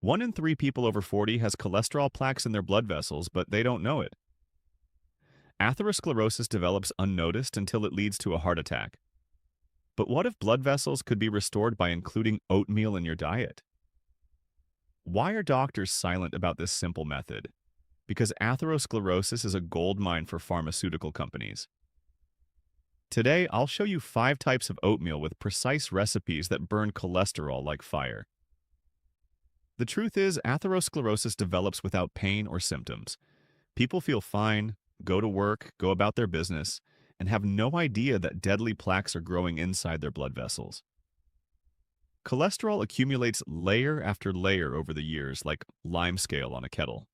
1 in 3 people over 40 has cholesterol plaques in their blood vessels, but they don't know it. Atherosclerosis develops unnoticed until it leads to a heart attack. But what if blood vessels could be restored by including oatmeal in your diet? Why are doctors silent about this simple method? Because atherosclerosis is a goldmine for pharmaceutical companies. Today, I'll show you 5 types of oatmeal with precise recipes that burn cholesterol like fire. The truth is, atherosclerosis develops without pain or symptoms. People feel fine, go to work, go about their business, and have no idea that deadly plaques are growing inside their blood vessels. Cholesterol accumulates layer after layer over the years, like limescale on a kettle.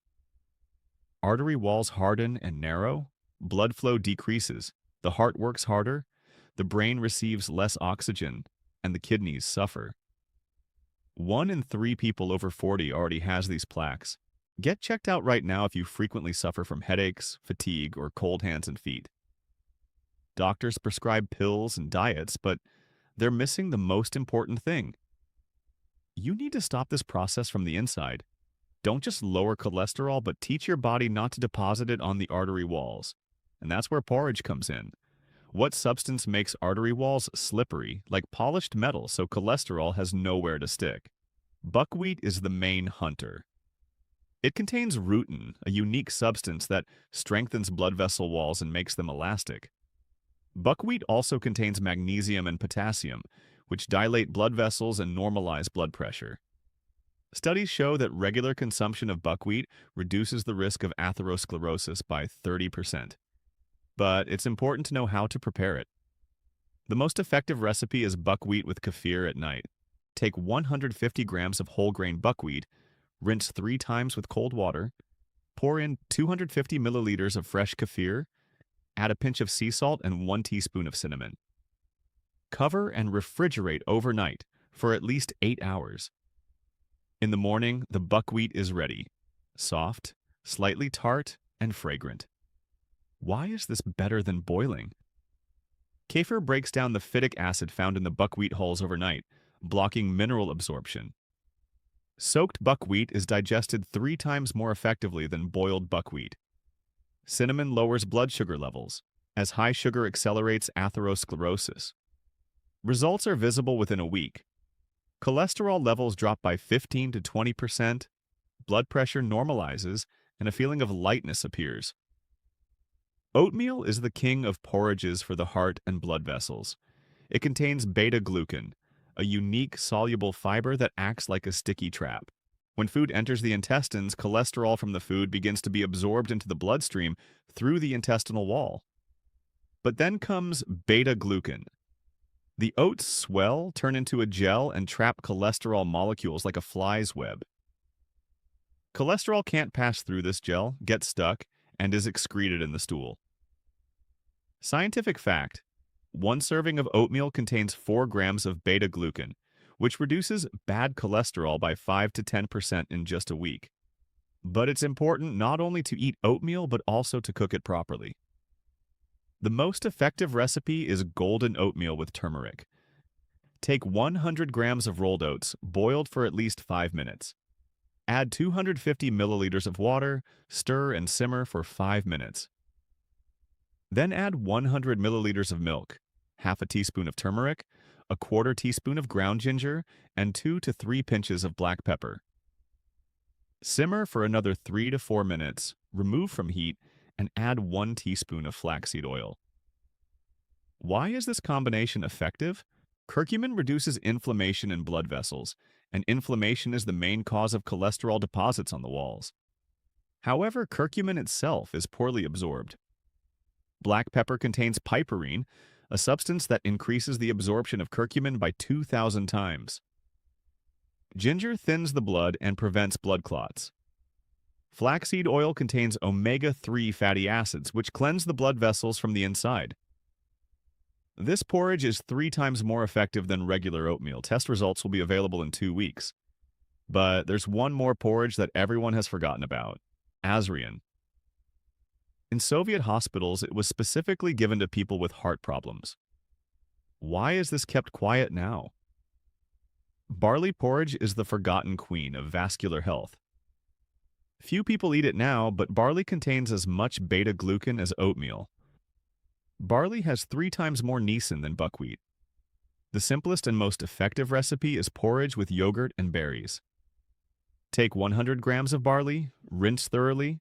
Artery walls harden and narrow, blood flow decreases, the heart works harder, the brain receives less oxygen, and the kidneys suffer. 1 in 3 people over 40 already has these plaques. Get checked out right now if you frequently suffer from headaches, fatigue, or cold hands and feet. Doctors prescribe pills and diets, but they're missing the most important thing. You need to stop this process from the inside. Don't just lower cholesterol, but teach your body not to deposit it on the artery walls. And that's where porridge comes in. What substance makes artery walls slippery, like polished metal, so cholesterol has nowhere to stick? Buckwheat is the main hunter. It contains rutin, a unique substance that strengthens blood vessel walls and makes them elastic. Buckwheat also contains magnesium and potassium, which dilate blood vessels and normalize blood pressure. Studies show that regular consumption of buckwheat reduces the risk of atherosclerosis by 30%. But it's important to know how to prepare it. The most effective recipe is buckwheat with kefir at night. Take 150 grams of whole grain buckwheat, rinse 3 times with cold water, pour in 250 milliliters of fresh kefir, add a pinch of sea salt and 1 teaspoon of cinnamon. Cover and refrigerate overnight for at least 8 hours. In the morning, the buckwheat is ready, soft, slightly tart, and fragrant. Why is this better than boiling? Kefir breaks down the phytic acid found in the buckwheat hulls overnight, blocking mineral absorption. Soaked buckwheat is digested 3 times more effectively than boiled buckwheat. Cinnamon lowers blood sugar levels, as high sugar accelerates atherosclerosis. Results are visible within a week. Cholesterol levels drop by 15 to 20%, blood pressure normalizes, and a feeling of lightness appears. Oatmeal is the king of porridges for the heart and blood vessels. It contains beta-glucan, a unique soluble fiber that acts like a sticky trap. When food enters the intestines, cholesterol from the food begins to be absorbed into the bloodstream through the intestinal wall. But then comes beta-glucan. The oats swell, turn into a gel, and trap cholesterol molecules like a fly's web. Cholesterol can't pass through this gel, gets stuck, and is excreted in the stool. Scientific fact: 1 serving of oatmeal contains 4 grams of beta-glucan, which reduces bad cholesterol by 5 to 10% in just a week. But it's important not only to eat oatmeal, but also to cook it properly. The most effective recipe is golden oatmeal with turmeric. Take 100 grams of rolled oats, boiled for at least 5 minutes. Add 250 milliliters of water, stir and simmer for 5 minutes. Then add 100 milliliters of milk, half a teaspoon of turmeric, a quarter teaspoon of ground ginger, and 2 to 3 pinches of black pepper. Simmer for another 3 to 4 minutes, remove from heat, and add 1 teaspoon of flaxseed oil. Why is this combination effective? Curcumin reduces inflammation in blood vessels, and inflammation is the main cause of cholesterol deposits on the walls. However, curcumin itself is poorly absorbed. Black pepper contains piperine, a substance that increases the absorption of curcumin by 2,000 times. Ginger thins the blood and prevents blood clots. Flaxseed oil contains omega-3 fatty acids, which cleanse the blood vessels from the inside. This porridge is 3 times more effective than regular oatmeal. Test results will be available in 2 weeks. But there's one more porridge that everyone has forgotten about: Azrian. In Soviet hospitals, it was specifically given to people with heart problems. Why is this kept quiet now? Barley porridge is the forgotten queen of vascular health. Few people eat it now, but barley contains as much beta-glucan as oatmeal. Barley has 3 times more niacin than buckwheat. The simplest and most effective recipe is porridge with yogurt and berries. Take 100 grams of barley, rinse thoroughly,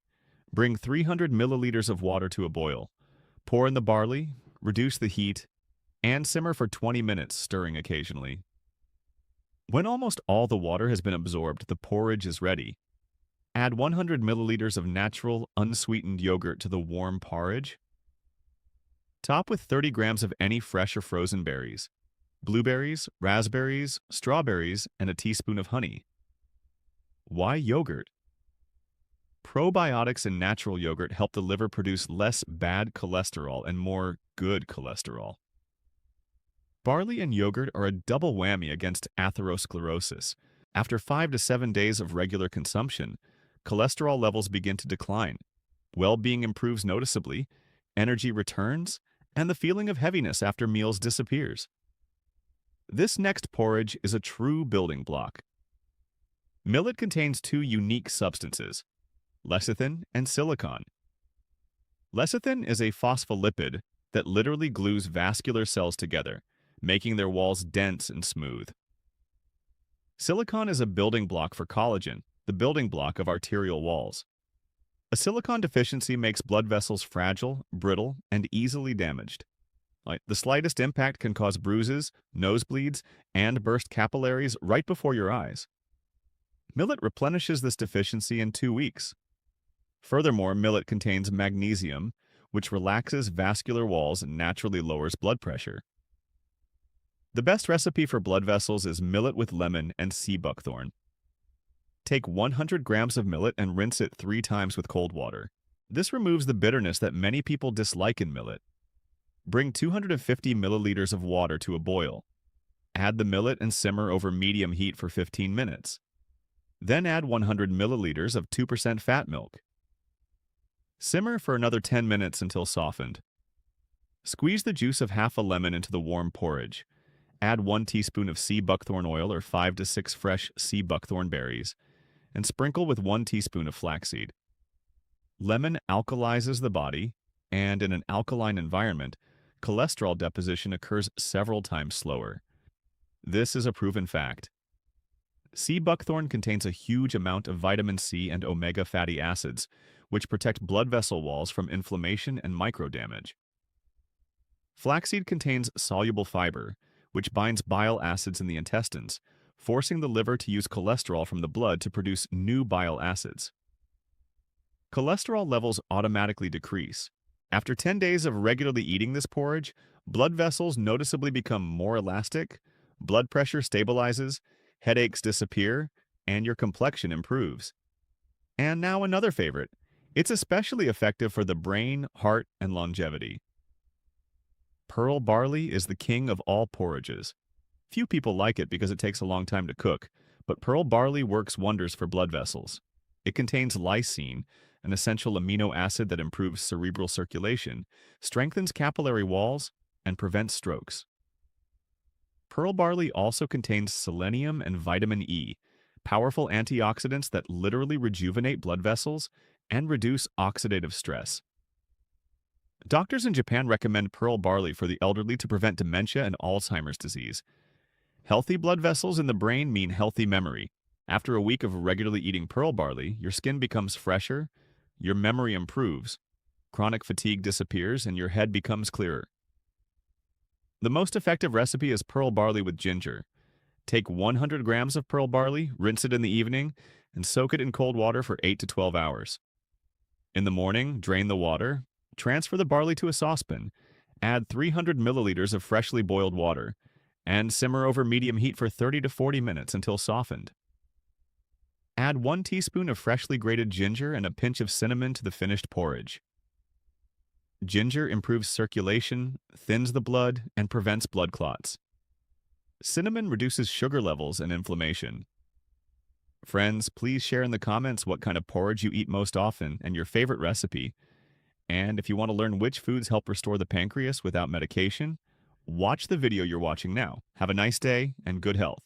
bring 300 milliliters of water to a boil. Pour in the barley, reduce the heat, and simmer for 20 minutes, stirring occasionally. When almost all the water has been absorbed, the porridge is ready. Add 100 milliliters of natural, unsweetened yogurt to the warm porridge. Top with 30 grams of any fresh or frozen berries, blueberries, raspberries, strawberries, and a teaspoon of honey. Why yogurt? Probiotics in natural yogurt help the liver produce less bad cholesterol and more good cholesterol. Barley and yogurt are a double whammy against atherosclerosis. After 5 to 7 days of regular consumption, cholesterol levels begin to decline, well-being improves noticeably, energy returns, and the feeling of heaviness after meals disappears. This next porridge is a true building block. Millet contains 2 unique substances, lecithin and silicon. Lecithin is a phospholipid that literally glues vascular cells together, making their walls dense and smooth. Silicon is a building block for collagen, the building block of arterial walls. A silicon deficiency makes blood vessels fragile, brittle, and easily damaged. The slightest impact can cause bruises, nosebleeds, and burst capillaries right before your eyes. Millet replenishes this deficiency in 2 weeks. Furthermore, millet contains magnesium, which relaxes vascular walls and naturally lowers blood pressure. The best recipe for blood vessels is millet with lemon and sea buckthorn. Take 100 grams of millet and rinse it 3 times with cold water. This removes the bitterness that many people dislike in millet. Bring 250 milliliters of water to a boil. Add the millet and simmer over medium heat for 15 minutes. Then add 100 milliliters of 2% fat milk. Simmer for another 10 minutes until softened. Squeeze the juice of half a lemon into the warm porridge. Add 1 teaspoon of sea buckthorn oil or 5 to 6 fresh sea buckthorn berries, and sprinkle with 1 teaspoon of flaxseed. Lemon alkalizes the body, and in an alkaline environment, cholesterol deposition occurs several times slower. This is a proven fact. Sea buckthorn contains a huge amount of vitamin C and omega fatty acids, which protect blood vessel walls from inflammation and microdamage. Flaxseed contains soluble fiber, which binds bile acids in the intestines, forcing the liver to use cholesterol from the blood to produce new bile acids. Cholesterol levels automatically decrease. After 10 days of regularly eating this porridge, blood vessels noticeably become more elastic, blood pressure stabilizes, headaches disappear, and your complexion improves. And now another favorite. It's especially effective for the brain, heart, and longevity. Pearl barley is the king of all porridges. Few people like it because it takes a long time to cook, but pearl barley works wonders for blood vessels. It contains lysine, an essential amino acid that improves cerebral circulation, strengthens capillary walls, and prevents strokes. Pearl barley also contains selenium and vitamin E, powerful antioxidants that literally rejuvenate blood vessels and reduce oxidative stress. Doctors in Japan recommend pearl barley for the elderly to prevent dementia and Alzheimer's disease. Healthy blood vessels in the brain mean healthy memory. After a week of regularly eating pearl barley, your skin becomes fresher, your memory improves, chronic fatigue disappears, and your head becomes clearer. The most effective recipe is pearl barley with ginger. Take 100 grams of pearl barley, rinse it in the evening, and soak it in cold water for 8 to 12 hours. In the morning, drain the water, transfer the barley to a saucepan, add 300 milliliters of freshly boiled water, and simmer over medium heat for 30 to 40 minutes until softened. Add 1 teaspoon of freshly grated ginger and a pinch of cinnamon to the finished porridge. Ginger improves circulation, thins the blood, and prevents blood clots. Cinnamon reduces sugar levels and inflammation. Friends, please share in the comments what kind of porridge you eat most often and your favorite recipe. And if you want to learn which foods help restore the pancreas without medication, watch the video you're watching now. Have a nice day and good health.